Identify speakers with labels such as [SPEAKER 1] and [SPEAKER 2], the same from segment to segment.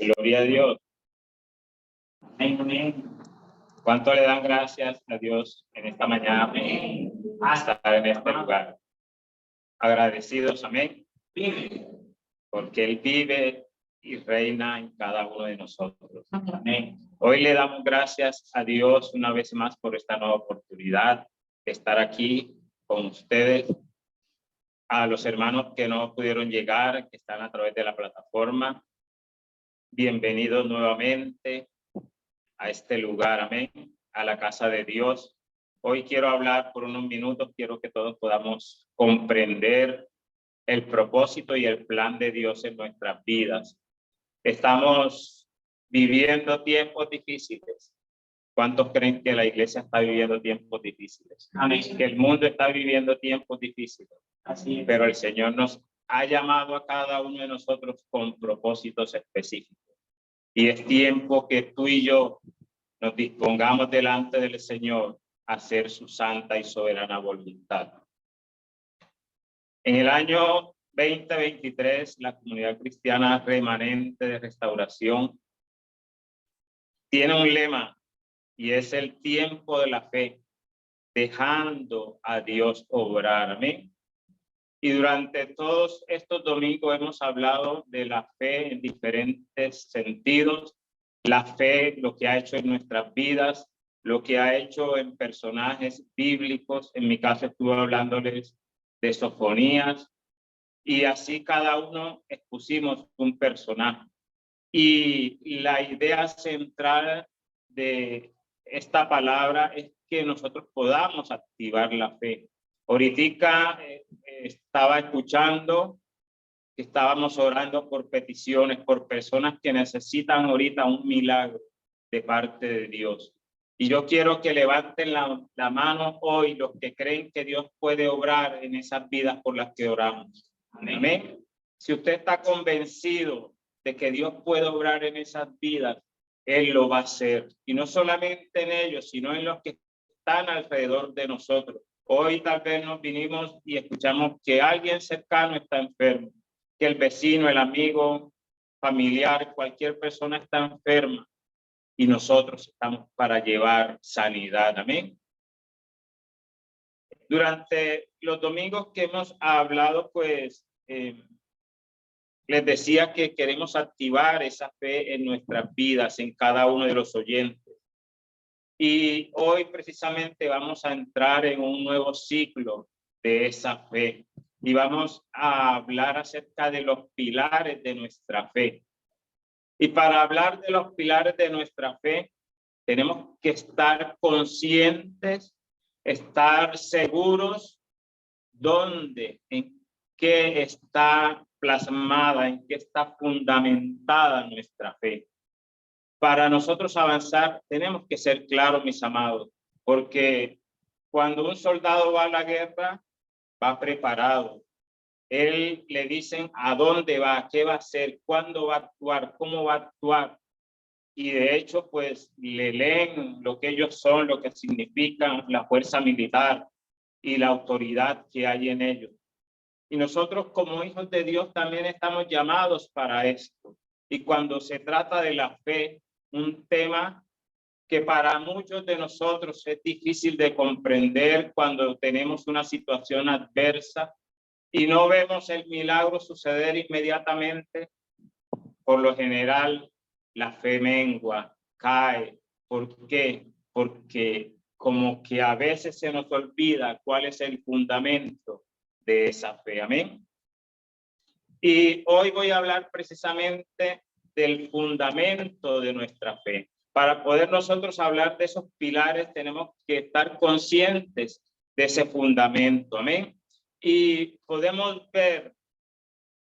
[SPEAKER 1] Gloria a Dios. Amén, amén. ¿Cuánto le dan gracias a Dios en esta mañana? Amén. Hasta en este lugar. Agradecidos, amén. Porque Él vive y reina en cada uno de nosotros. Amén. Hoy le damos gracias a Dios una vez más por esta nueva oportunidad de estar aquí con ustedes. A los hermanos que no pudieron llegar, que están a través de la plataforma, bienvenidos nuevamente a este lugar, amén, a la casa de Dios. Hoy quiero hablar por unos minutos, quiero que todos podamos comprender el propósito y el plan de Dios en nuestras vidas. Estamos viviendo tiempos difíciles. ¿Cuántos creen que la iglesia está viviendo tiempos difíciles? Amén. Que el mundo está viviendo tiempos difíciles. Así es. Pero el Señor nos ha llamado a cada uno de nosotros con propósitos específicos. Y es tiempo que tú y yo nos dispongamos delante del Señor a hacer su santa y soberana voluntad. En el año 2023, la comunidad cristiana remanente de restauración tiene un lema y es el tiempo de la fe, dejando a Dios obrar. Amén. Y durante todos estos domingos hemos hablado de la fe en diferentes sentidos. La fe, lo que ha hecho en nuestras vidas, lo que ha hecho en personajes bíblicos. En mi caso estuve hablándoles de Sofonías. Y así cada uno expusimos un personaje. Y la idea central de esta palabra es que nosotros podamos activar la fe. Ahorita estaba escuchando que estábamos orando por peticiones, por personas que necesitan ahorita un milagro de parte de Dios. Y yo quiero que levanten la mano hoy los que creen que Dios puede obrar en esas vidas por las que oramos. Amén. Si usted está convencido de que Dios puede obrar en esas vidas, Él lo va a hacer. Y no solamente en ellos, sino en los que están alrededor de nosotros. Hoy tal vez nos vinimos y escuchamos que alguien cercano está enfermo, que el vecino, el amigo, familiar, cualquier persona está enferma y nosotros estamos para llevar sanidad. Amén. Durante los domingos que hemos hablado, pues les decía que queremos activar esa fe en nuestras vidas, en cada uno de los oyentes. Y hoy precisamente vamos a entrar en un nuevo ciclo de esa fe y vamos a hablar acerca de los pilares de nuestra fe. Y para hablar de los pilares de nuestra fe, tenemos que estar conscientes, estar seguros dónde, en qué está plasmada, en qué está fundamentada nuestra fe. Para nosotros avanzar, tenemos que ser claros, mis amados, porque cuando un soldado va a la guerra, va preparado. Él le dicen a dónde va, qué va a hacer, cuándo va a actuar, cómo va a actuar. Y de hecho, pues le leen lo que ellos son, lo que significan la fuerza militar y la autoridad que hay en ellos. Y nosotros como hijos de Dios también estamos llamados para esto. Y cuando se trata de la fe, un tema que para muchos de nosotros es difícil de comprender cuando tenemos una situación adversa y no vemos el milagro suceder inmediatamente, por lo general la fe mengua, cae. ¿Por qué? Porque como que a veces se nos olvida cuál es el fundamento de esa fe. Amén. Y hoy voy a hablar precisamente del fundamento de nuestra fe. Para poder nosotros hablar de esos pilares, tenemos que estar conscientes de ese fundamento. Amén. Y podemos ver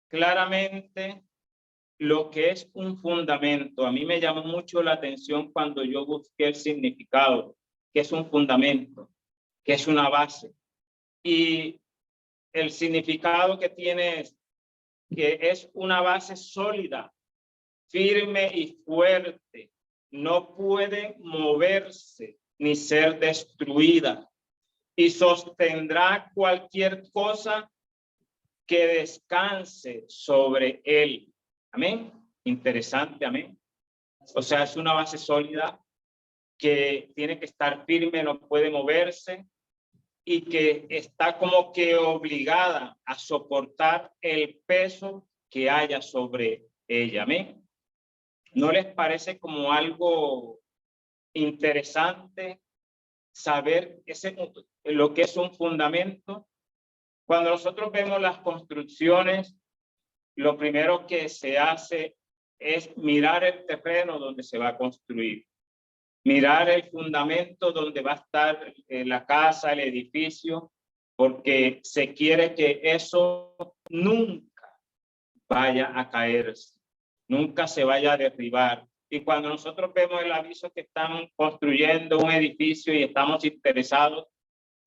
[SPEAKER 1] claramente lo que es un fundamento. A mí me llamó mucho la atención cuando yo busqué el significado, que es un fundamento, que es una base. Y el significado que tiene es que es una base sólida, firme y fuerte. No puede moverse ni ser destruida y sostendrá cualquier cosa que descanse sobre él. Amén. interesante, amén. O sea, es una base sólida que tiene que estar firme, no puede moverse y que está como que obligada a soportar el peso que haya sobre ella, amén. ¿No les parece como algo interesante saber lo que es un fundamento? Cuando nosotros vemos las construcciones, lo primero que se hace es mirar el terreno donde se va a construir, mirar el fundamento donde va a estar la casa, el edificio, porque se quiere que eso nunca vaya a caerse, nunca se vaya a derribar. Y cuando nosotros vemos el aviso que están construyendo un edificio y estamos interesados,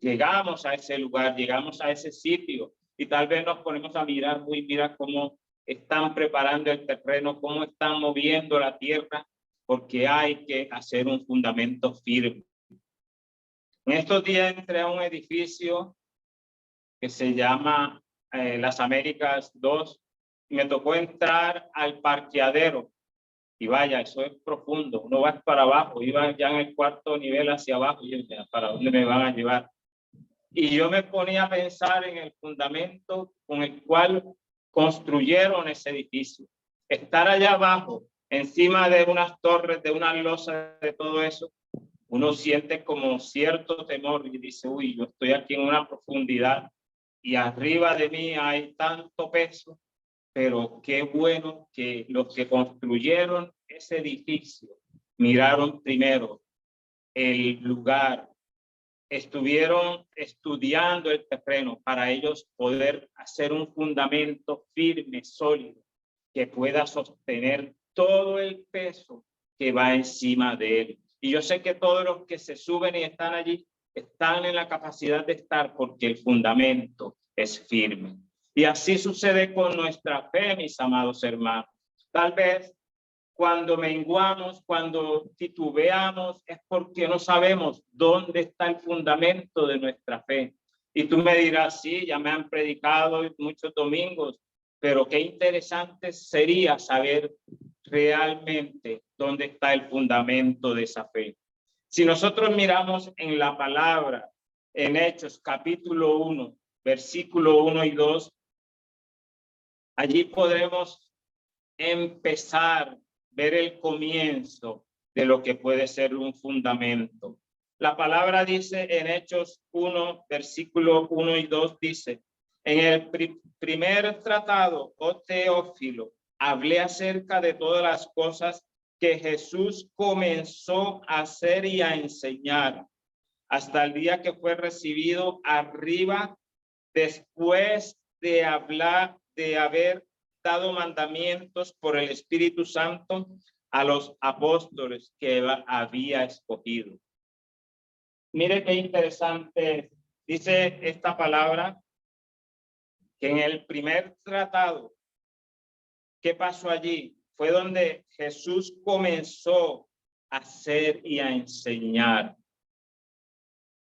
[SPEAKER 1] llegamos a ese lugar, llegamos a ese sitio y tal vez nos ponemos a mirar, mira cómo están preparando el terreno, cómo están moviendo la tierra, porque hay que hacer un fundamento firme. En estos días entré a un edificio que se llama Las Américas 2 y me tocó entrar al parqueadero. Y vaya, eso es profundo. Uno va para abajo, iba ya en el cuarto nivel hacia abajo y yo decía, ¿para dónde me van a llevar? Y yo me ponía a pensar en el fundamento con el cual construyeron ese edificio. Estar allá abajo, encima de unas torres, de unas losas, de todo eso, uno siente como cierto temor y dice, uy, yo estoy aquí en una profundidad y arriba de mí hay tanto peso, pero qué bueno que los que construyeron ese edificio miraron primero el lugar, estuvieron estudiando el terreno para ellos poder hacer un fundamento firme, sólido, que pueda sostener todo el peso que va encima de él. Y yo sé que todos los que se suben y están allí están en la capacidad de estar porque el fundamento es firme. Y así sucede con nuestra fe, mis amados hermanos. Tal vez cuando menguamos, cuando titubeamos, es porque no sabemos dónde está el fundamento de nuestra fe. Y tú me dirás, sí, ya me han predicado muchos domingos, pero qué interesante sería saber realmente dónde está el fundamento de esa fe. Si nosotros miramos en la palabra, en Hechos capítulo 1, versículo 1 y 2, allí podremos empezar ver el comienzo de lo que puede ser un fundamento. La palabra dice en Hechos 1, versículo 1 y 2, dice, en el primer tratado, oh Teófilo, hablé acerca de todas las cosas que Jesús comenzó a hacer y a enseñar hasta el día que fue recibido arriba, después de haber dado mandamientos por el Espíritu Santo a los apóstoles que había escogido. Mire qué interesante dice esta palabra, que en el primer tratado, ¿qué pasó allí? Fue donde Jesús comenzó a hacer y a enseñar.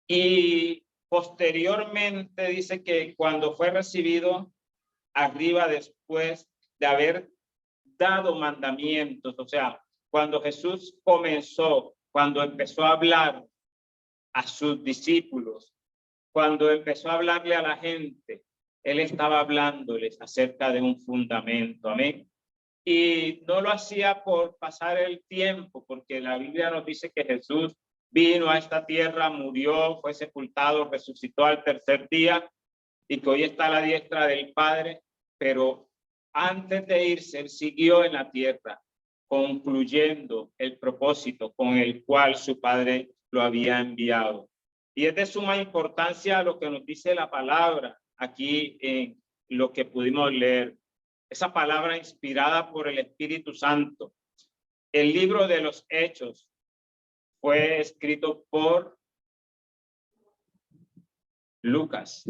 [SPEAKER 1] Y posteriormente dice que cuando fue recibido arriba después de haber dado mandamientos, o sea, cuando Jesús comenzó, cuando empezó a hablar a sus discípulos, cuando empezó a hablarle a la gente, él estaba hablándoles acerca de un fundamento, amén. Y no lo hacía por pasar el tiempo, porque la Biblia nos dice que Jesús vino a esta tierra, murió, fue sepultado, resucitó al tercer día y que hoy está a la diestra del Padre, pero antes de irse, él siguió en la tierra, concluyendo el propósito con el cual su Padre lo había enviado. Y es de suma importancia lo que nos dice la palabra aquí en lo que pudimos leer. Esa palabra inspirada por el Espíritu Santo. El libro de los Hechos fue escrito por Lucas.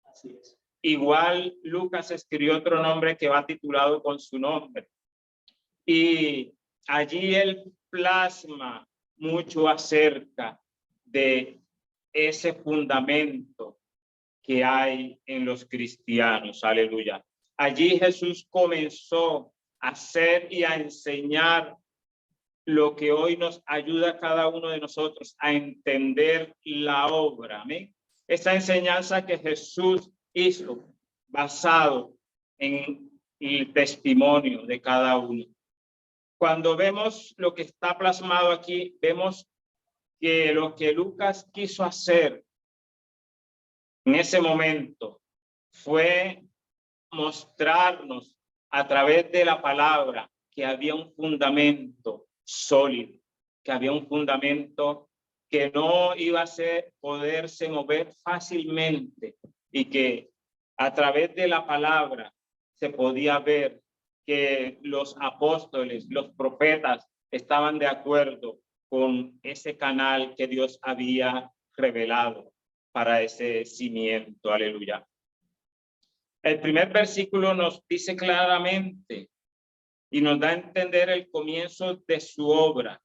[SPEAKER 1] Así es. Igual Lucas escribió otro nombre que va titulado con su nombre. Y allí él plasma mucho acerca de ese fundamento que hay en los cristianos. Aleluya. Allí Jesús comenzó hacer y a enseñar lo que hoy nos ayuda a cada uno de nosotros a entender la obra. Amén. Esa enseñanza que Jesús hizo basado en el testimonio de cada uno. Cuando vemos lo que está plasmado aquí, vemos que lo que Lucas quiso hacer en ese momento fue mostrarnos a través de la palabra que había un fundamento sólido, que había un fundamento que no iba a poderse mover fácilmente y que a través de la palabra se podía ver que los apóstoles, los profetas estaban de acuerdo con ese canal que Dios había revelado para ese cimiento. Aleluya. El primer versículo nos dice claramente y nos da a entender el comienzo de su obra.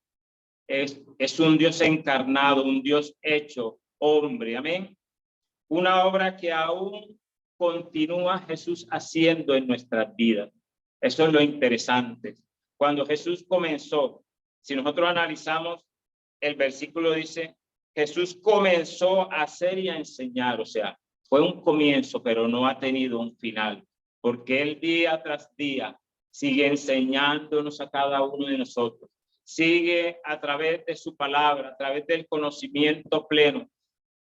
[SPEAKER 1] Es un Dios encarnado, un Dios hecho hombre. Amén. Una obra que aún continúa Jesús haciendo en nuestras vidas. Eso es lo interesante. Cuando Jesús comenzó, si nosotros analizamos, el versículo dice, Jesús comenzó a hacer y a enseñar. O sea, fue un comienzo, pero no ha tenido un final, porque Él día tras día sigue enseñándonos a cada uno de nosotros. Sigue a través de su palabra, a través del conocimiento pleno,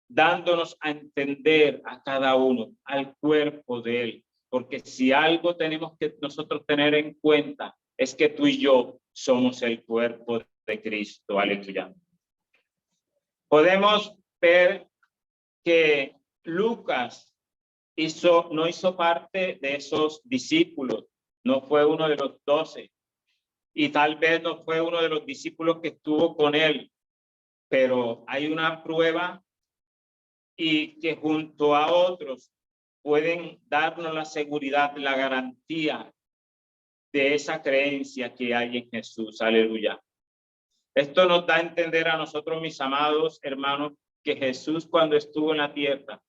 [SPEAKER 1] dándonos a entender a cada uno, al cuerpo de Él. Porque si algo tenemos que nosotros tener en cuenta, es que tú y yo somos el cuerpo de Cristo. Aleluya. Podemos ver que Lucas no hizo parte de esos discípulos, no fue uno de los 12 y tal vez no fue uno de los discípulos que estuvo con él, pero hay una prueba y que junto a otros pueden darnos la seguridad, la garantía de esa creencia que hay en Jesús. Aleluya. Esto nos da a entender a nosotros, mis amados hermanos, que Jesús cuando estuvo en la tierra,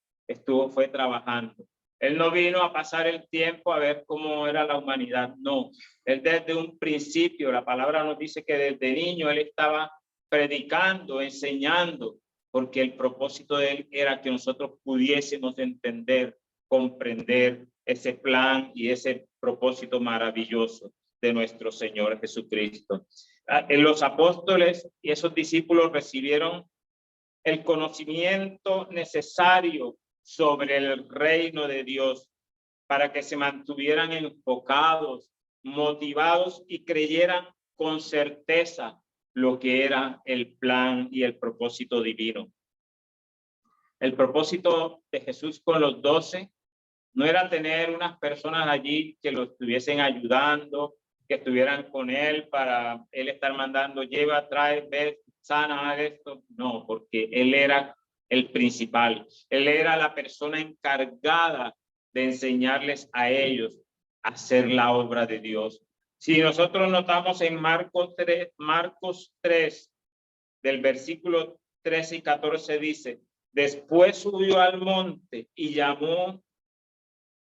[SPEAKER 1] fue trabajando. Él no vino a pasar el tiempo a ver cómo era la humanidad, no. Él desde un principio, la palabra nos dice que desde niño él estaba predicando, enseñando, porque el propósito de él era que nosotros pudiésemos entender, comprender ese plan y ese propósito maravilloso de nuestro Señor Jesucristo. Los apóstoles y esos discípulos recibieron el conocimiento necesario sobre el reino de Dios para que se mantuvieran enfocados, motivados y creyeran con certeza lo que era el plan y el propósito divino. El propósito de Jesús con los 12 no era tener unas personas allí que lo estuviesen ayudando, que estuvieran con él para él estar mandando, lleva, trae, ve, sana, haz esto. No, porque él era el principal. Él era la persona encargada de enseñarles a ellos a hacer la obra de Dios. Si nosotros notamos en Marcos 3, del versículo 13 y 14 dice, después subió al monte y llamó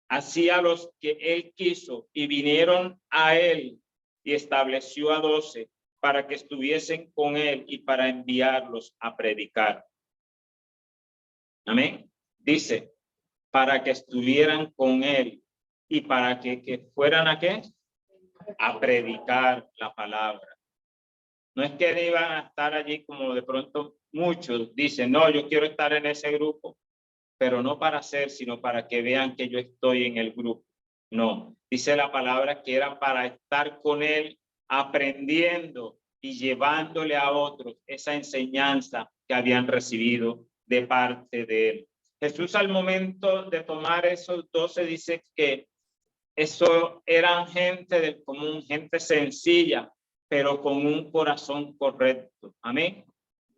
[SPEAKER 1] así a los que él quiso y vinieron a él y estableció a 12 para que estuviesen con él y para enviarlos a predicar. Amén. Dice, para que estuvieran con él y para que fueran a qué? A predicar la palabra. No es que iban a estar allí como de pronto muchos dicen, no, yo quiero estar en ese grupo, pero no para hacer, sino para que vean que yo estoy en el grupo. No, dice la palabra que era para estar con él, aprendiendo y llevándole a otros esa enseñanza que habían recibido de parte de él. Jesús al momento de tomar esos 12 dice que eso eran gente del común, gente sencilla, pero con un corazón correcto. Amén.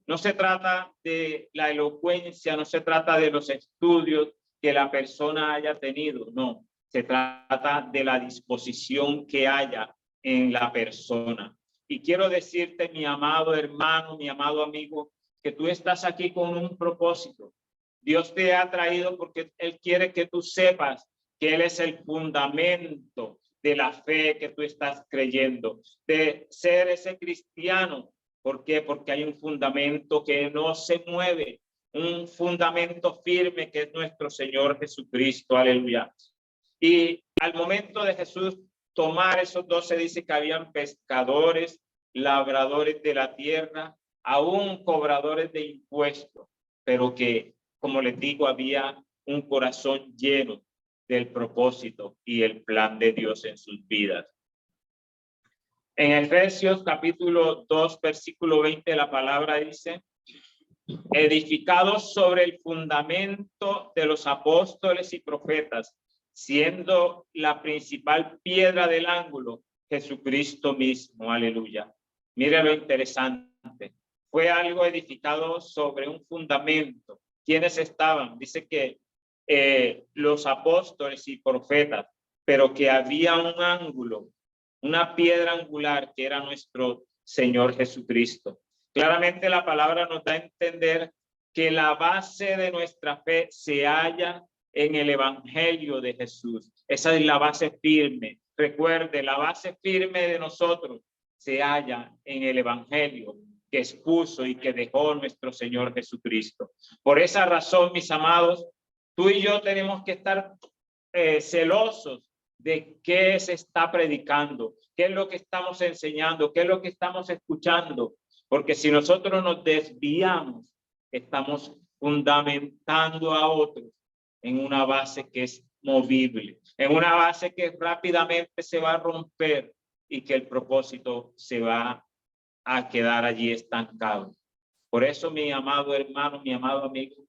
[SPEAKER 1] No se trata de la elocuencia, no se trata de los estudios que la persona haya tenido, no. Se trata de la disposición que haya en la persona. Y quiero decirte, mi amado hermano, mi amado amigo, que tú estás aquí con un propósito. Dios te ha traído porque Él quiere que tú sepas que Él es el fundamento de la fe que tú estás creyendo, de ser ese cristiano. ¿Por qué? Porque hay un fundamento que no se mueve, un fundamento firme que es nuestro Señor Jesucristo. Aleluya. Y al momento de Jesús tomar esos 12, dice que habían pescadores, labradores de la tierra, aún cobradores de impuestos, pero que, como les digo, había un corazón lleno del propósito y el plan de Dios en sus vidas. En Efesios capítulo 2, versículo 20, la palabra dice: edificados sobre el fundamento de los apóstoles y profetas, siendo la principal piedra del ángulo Jesucristo mismo. Aleluya. Mire lo interesante. Fue algo edificado sobre un fundamento. ¿Quiénes estaban? Dice que los apóstoles y profetas, pero que había un ángulo, una piedra angular que era nuestro Señor Jesucristo. Claramente la palabra nos da a entender que la base de nuestra fe se halla en el evangelio de Jesús. Esa es la base firme. Recuerde, la base firme de nosotros se halla en el evangelio que expuso y que dejó nuestro Señor Jesucristo. Por esa razón, mis amados, tú y yo tenemos que estar celosos de qué se está predicando, qué es lo que estamos enseñando, qué es lo que estamos escuchando, porque si nosotros nos desviamos, estamos fundamentando a otros en una base que es movible, en una base que rápidamente se va a romper y que el propósito se va a quedar allí estancado. Por eso, mi amado hermano, mi amado amigo,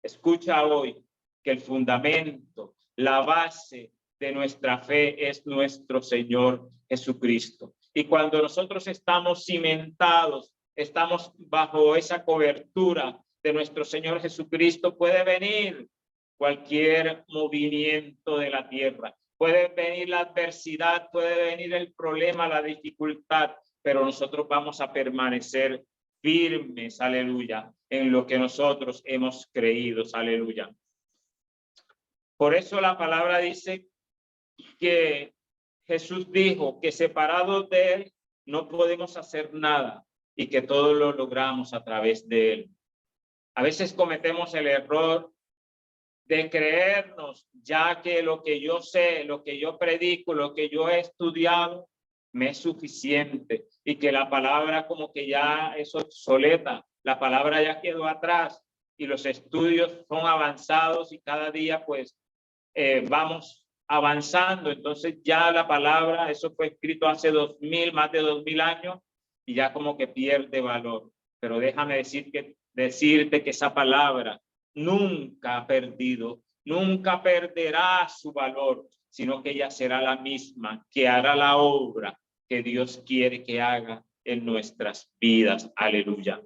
[SPEAKER 1] escucha hoy que el fundamento, la base de nuestra fe es nuestro Señor Jesucristo. Y cuando nosotros estamos cimentados, estamos bajo esa cobertura de nuestro Señor Jesucristo, puede venir cualquier movimiento de la tierra, puede venir la adversidad, puede venir el problema, la dificultad, pero nosotros vamos a permanecer firmes, aleluya, en lo que nosotros hemos creído, aleluya. Por eso la palabra dice que Jesús dijo que separados de él no podemos hacer nada y que todo lo logramos a través de él. A veces cometemos el error de creernos ya que lo que yo sé, lo que yo predico, lo que yo he estudiado me es suficiente y que la palabra como que ya es obsoleta, la palabra ya quedó atrás y los estudios son avanzados y cada día pues vamos avanzando. Entonces ya la palabra, eso fue escrito hace más de 2000 años y ya como que pierde valor. Pero déjame decirte que esa palabra nunca ha perdido, nunca perderá su valor, sino que ella será la misma, que hará la obra que Dios quiere que haga en nuestras vidas. Aleluya.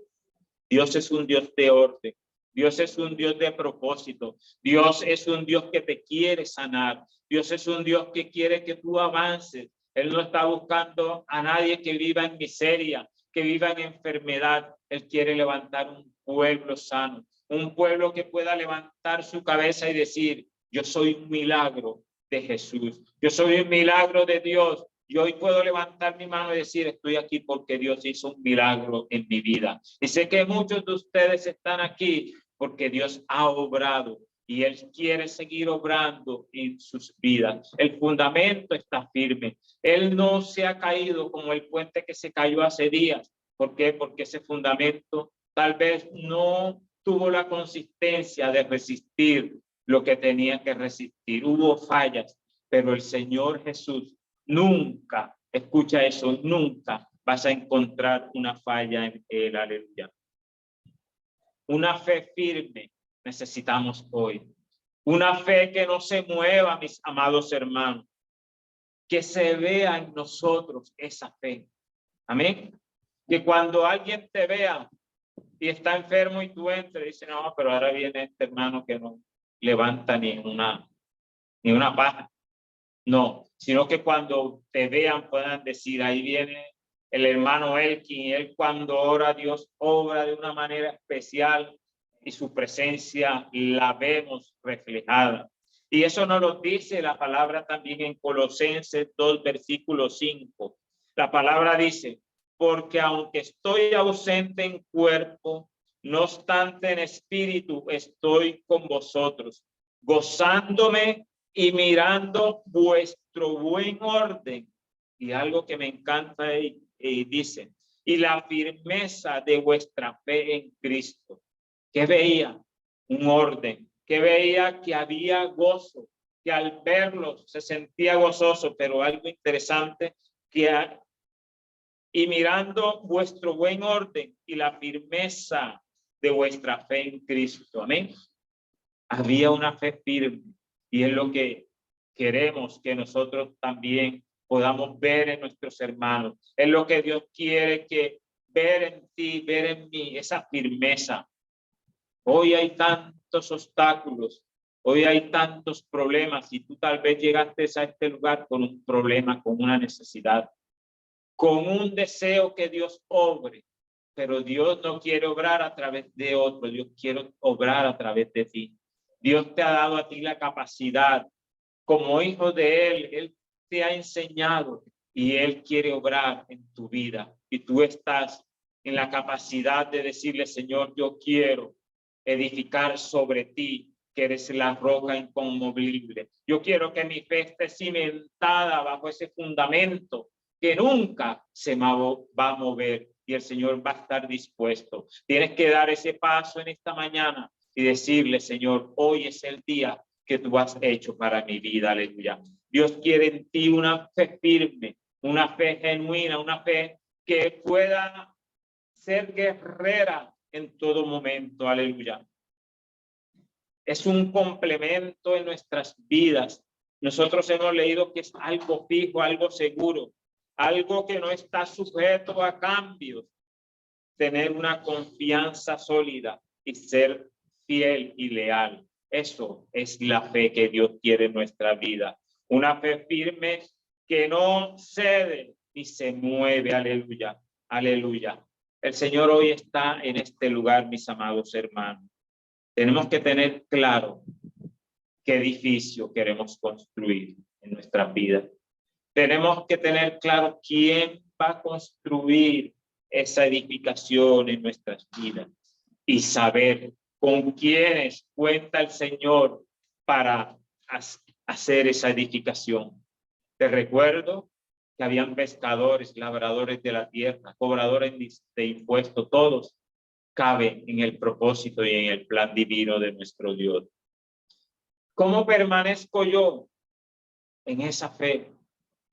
[SPEAKER 1] Dios es un Dios de orden. Dios es un Dios de propósito. Dios es un Dios que te quiere sanar. Dios es un Dios que quiere que tú avances. Él no está buscando a nadie que viva en miseria, que viva en enfermedad. Él quiere levantar un pueblo sano, un pueblo que pueda levantar su cabeza y decir: yo soy un milagro de Jesús. Yo soy un milagro de Dios. Y hoy puedo levantar mi mano y decir: estoy aquí porque Dios hizo un milagro en mi vida. Y sé que muchos de ustedes están aquí porque Dios ha obrado y Él quiere seguir obrando en sus vidas. El fundamento está firme. Él no se ha caído como el puente que se cayó hace días. ¿Por qué? Porque ese fundamento tal vez no tuvo la consistencia de resistir lo que tenía que resistir. Hubo fallas, pero el Señor Jesús nunca, escucha eso, nunca vas a encontrar una falla en él. Aleluya. Una fe firme necesitamos hoy. Una fe que no se mueva, mis amados hermanos. Que se vea en nosotros esa fe. Amén. Que cuando alguien te vea y está enfermo y tú entres y dices: no, pero ahora viene este hermano que no levanta ni una paja. No, sino que cuando te vean puedan decir: ahí viene el hermano Elkin, y él cuando ora, Dios obra de una manera especial y su presencia la vemos reflejada. Y eso nos lo dice la palabra también en Colosenses 2, versículo 5. La palabra dice, porque aunque estoy ausente en cuerpo, no obstante en espíritu estoy con vosotros, gozándome y mirando vuestro buen orden. Y algo que me encanta dice, y la firmeza de vuestra fe en Cristo. ¿Qué veía? Un orden. Que veía que había gozo, que al verlos se sentía gozoso, pero algo interesante, y mirando vuestro buen orden y la firmeza de vuestra fe en Cristo. Amén. Había una fe firme y es lo que queremos que nosotros también podamos ver en nuestros hermanos. Es lo que Dios quiere que ver en ti, ver en mí, esa firmeza. Hoy hay tantos obstáculos, hoy hay tantos problemas y tú tal vez llegaste a este lugar con un problema, con una necesidad, con un deseo que Dios obre, pero Dios no quiere obrar a través de otro, Dios quiere obrar a través de ti. Dios te ha dado a ti la capacidad, como hijo de Él te ha enseñado y Él quiere obrar en tu vida y tú estás en la capacidad de decirle, Señor, yo quiero edificar sobre ti, que eres la roca inconmovible. Yo quiero que mi fe esté cimentada bajo ese fundamento que nunca se va a mover y el Señor va a estar dispuesto. Tienes que dar ese paso en esta mañana y decirle, Señor, hoy es el día que tú has hecho para mi vida. Aleluya. Dios quiere en ti una fe firme, una fe genuina, una fe que pueda ser guerrera en todo momento. Aleluya. Es un complemento en nuestras vidas. Nosotros hemos leído que es algo fijo, algo seguro, algo que no está sujeto a cambios. Tener una confianza sólida y ser fiel y leal. Eso es la fe que Dios quiere en nuestra vida. Una fe firme que no cede ni se mueve. Aleluya. Aleluya. El Señor hoy está en este lugar, mis amados hermanos. Tenemos que tener claro qué edificio queremos construir en nuestra vida. Tenemos que tener claro quién va a construir esa edificación en nuestras vidas y saber con quiénes cuenta el Señor para hacer esa edificación. Te recuerdo que habían pescadores, labradores de la tierra, cobradores de impuestos, todos caben en el propósito y en el plan divino de nuestro Dios. ¿Cómo permanezco yo en esa fe,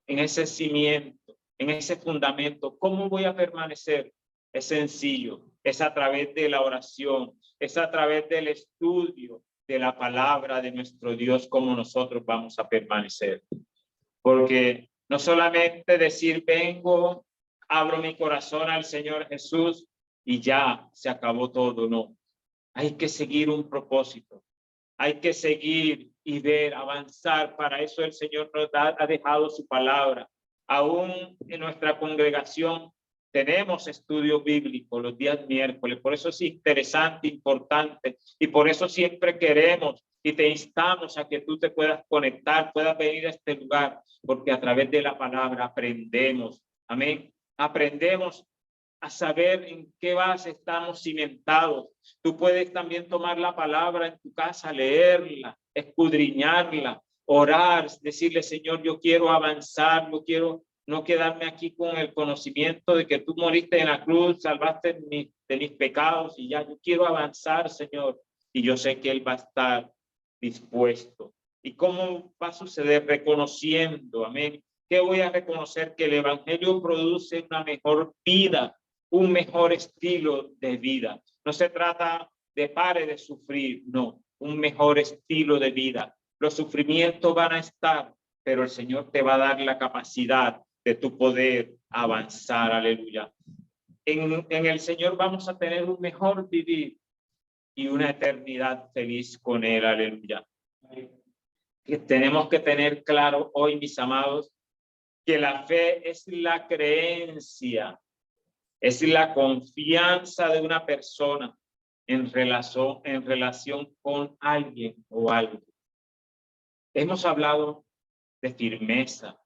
[SPEAKER 1] en ese cimiento, en ese fundamento? ¿Cómo voy a permanecer? Es sencillo, es a través de la oración, es a través del estudio de la palabra de nuestro Dios como nosotros vamos a permanecer. Porque no solamente decir vengo, abro mi corazón al Señor Jesús y ya se acabó todo, no. Hay que seguir un propósito, hay que seguir y ver, avanzar. Para eso el Señor nos ha dejado su palabra. Aún en nuestra congregación tenemos estudio bíblico los días miércoles, por eso es interesante, importante, y por eso siempre queremos y te instamos a que tú te puedas conectar, puedas venir a este lugar, porque a través de la palabra aprendemos, amén, aprendemos a saber en qué base estamos cimentados. Tú puedes también tomar la palabra en tu casa, leerla, escudriñarla, orar, decirle, Señor, yo quiero avanzar, yo quiero no quedarme aquí con el conocimiento de que tú moriste en la cruz, salvaste de mis pecados y ya, yo quiero avanzar, Señor. Y yo sé que Él va a estar dispuesto. ¿Y cómo va a suceder? Reconociendo, amén. ¿Qué voy a reconocer? Que el evangelio produce una mejor vida, un mejor estilo de vida. No se trata de pare de sufrir, no, un mejor estilo de vida. Los sufrimientos van a estar, pero el Señor te va a dar la capacidad de tu poder avanzar, aleluya. En el Señor vamos a tener un mejor vivir y una eternidad feliz con Él, aleluya. Que tenemos que tener claro hoy, mis amados, que la fe es la creencia, es la confianza de una persona en relación con alguien o algo. Hemos hablado de firmeza,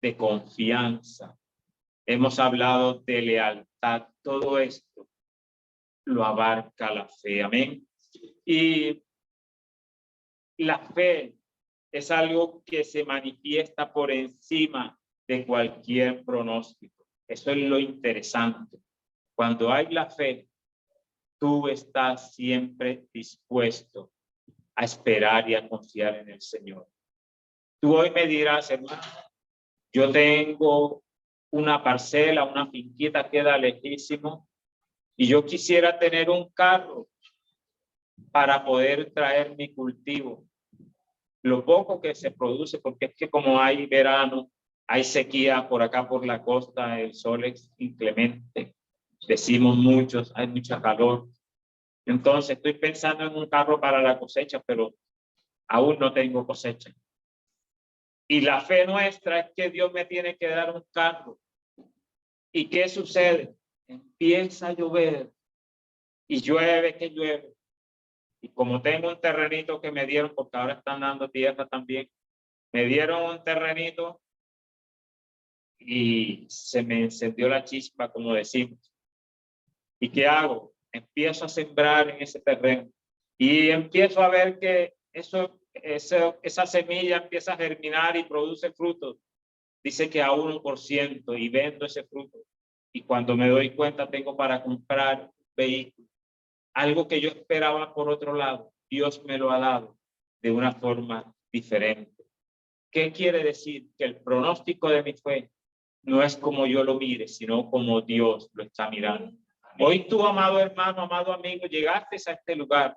[SPEAKER 1] de confianza. Hemos hablado de lealtad. Todo esto lo abarca la fe. Amén. Y la fe es algo que se manifiesta por encima de cualquier pronóstico. Eso es lo interesante. Cuando hay la fe, tú estás siempre dispuesto a esperar y a confiar en el Señor. Tú hoy me dirás, hermano, yo tengo una parcela, una finquita, queda lejísimo, y yo quisiera tener un carro para poder traer mi cultivo. Lo poco que se produce, porque es que como hay verano, hay sequía por acá por la costa, el sol es inclemente, decimos muchos, hay mucha calor. Entonces estoy pensando en un carro para la cosecha, pero aún no tengo cosecha. Y la fe nuestra es que Dios me tiene que dar un carro. ¿Y qué sucede? Empieza a llover y llueve que llueve. Y como tengo un terrenito que me dieron, porque ahora están dando tierra también, me dieron un terrenito y se me encendió la chispa, como decimos. ¿Y qué hago? Empiezo a sembrar en ese terreno y empiezo a ver que esa semilla empieza a germinar y produce frutos. Dice que a 1% y vendo ese fruto. Y cuando me doy cuenta tengo para comprar un vehículo. Algo que yo esperaba por otro lado, Dios me lo ha dado de una forma diferente. ¿Qué quiere decir? Que el pronóstico de mi fe no es como yo lo mire, sino como Dios lo está mirando. Hoy tú, amado hermano, amado amigo, llegaste a este lugar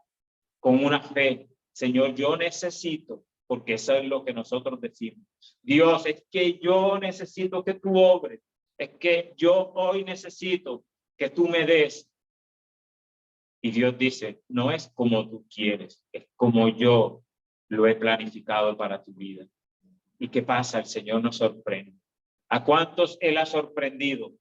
[SPEAKER 1] con una fe. Señor, yo necesito, porque eso es lo que nosotros decimos. Dios, es que yo necesito que tú obres. Es que yo hoy necesito que tú me des. Y Dios dice, no es como tú quieres, es como yo lo he planificado para tu vida. ¿Y qué pasa? El Señor nos sorprende. ¿A cuántos Él ha sorprendido?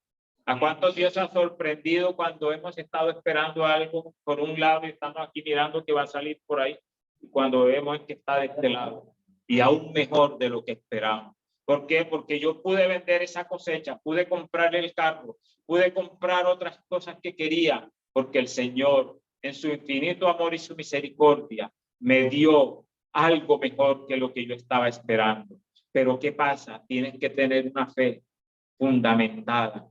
[SPEAKER 1] ¿A cuántos Dios ha sorprendido cuando hemos estado esperando algo por un lado y estamos aquí mirando que va a salir por ahí? Y cuando vemos que está de este lado y aún mejor de lo que esperamos. ¿Por qué? Porque yo pude vender esa cosecha, pude comprar el carro, pude comprar otras cosas que quería, porque el Señor, en su infinito amor y su misericordia, me dio algo mejor que lo que yo estaba esperando. Pero ¿qué pasa? Tienes que tener una fe fundamentada.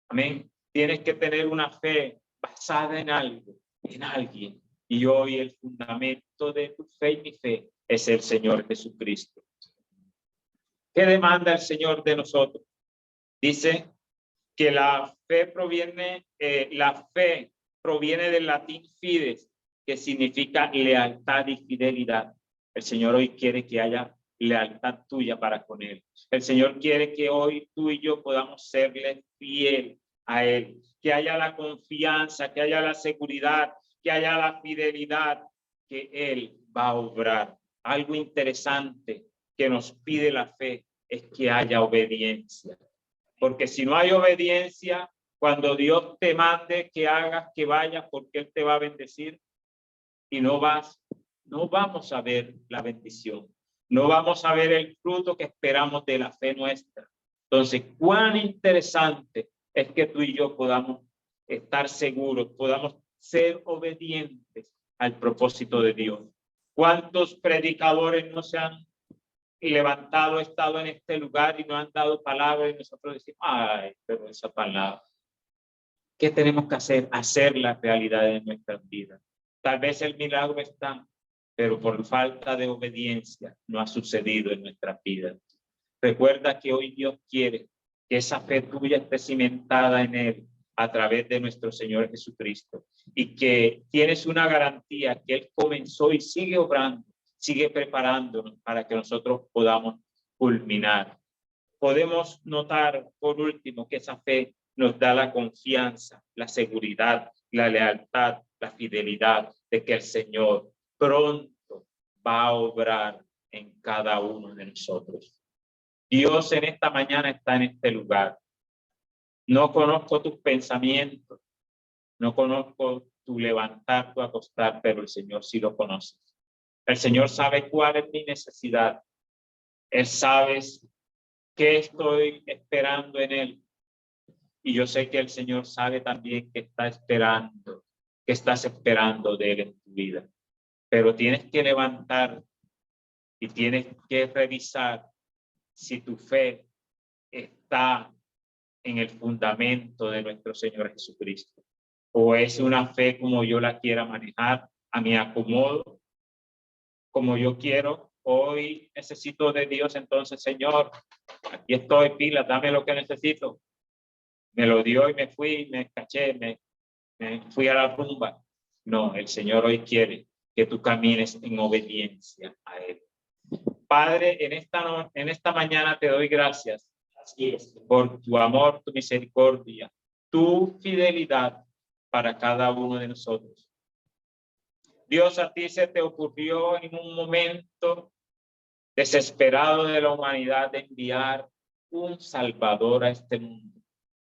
[SPEAKER 1] Amén. Tienes que tener una fe basada en algo, en alguien. Y hoy el fundamento de tu fe y mi fe es el Señor Jesucristo. ¿Qué demanda el Señor de nosotros? Dice que la fe proviene del latín fides, que significa lealtad y fidelidad. El Señor hoy quiere que haya lealtad tuya para con Él. El Señor quiere que hoy tú y yo podamos serle fiel a Él, que haya la confianza, que haya la seguridad, que haya la fidelidad, que Él va a obrar. Algo interesante que nos pide la fe es que haya obediencia. Porque si no hay obediencia, cuando Dios te mande que hagas, que vayas, porque Él te va a bendecir y no vas, no vamos a ver la bendición. No vamos a ver el fruto que esperamos de la fe nuestra. Entonces, cuán interesante es que tú y yo podamos estar seguros, podamos ser obedientes al propósito de Dios. ¿Cuántos predicadores no se han levantado, estado en este lugar y no han dado palabra y nosotros decimos, ay, pero esa palabra? ¿Qué tenemos que hacer? Hacer la realidad de nuestras vidas. Tal vez el milagro está, pero por falta de obediencia no ha sucedido en nuestras vidas. Recuerda que hoy Dios quiere que esa fe tuya esté cimentada en Él a través de nuestro Señor Jesucristo y que tienes una garantía que Él comenzó y sigue obrando, sigue preparándonos para que nosotros podamos culminar. Podemos notar, por último, que esa fe nos da la confianza, la seguridad, la lealtad, la fidelidad de que el Señor pronto va a obrar en cada uno de nosotros. Dios en esta mañana está en este lugar. No conozco tus pensamientos, no conozco tu levantar, tu acostar, pero el Señor sí lo conoce. El Señor sabe cuál es mi necesidad Él sabe qué estoy esperando en Él. Y yo sé que el Señor sabe también que estás esperando de Él en tu vida. Pero tienes que levantar y tienes que revisar si tu fe está en el fundamento de nuestro Señor Jesucristo. O es una fe como yo la quiera manejar, a mi acomodo, como yo quiero. Hoy necesito de Dios, entonces, Señor, aquí estoy, pila, dame lo que necesito. Me lo dio y me fui, me caché, me fui a la rumba. No, el Señor hoy quiere que tú camines en obediencia a Él. Padre, en esta mañana te doy gracias por tu amor, tu misericordia, tu fidelidad para cada uno de nosotros. Dios, a ti se te ocurrió en un momento desesperado de la humanidad de enviar un Salvador a este mundo.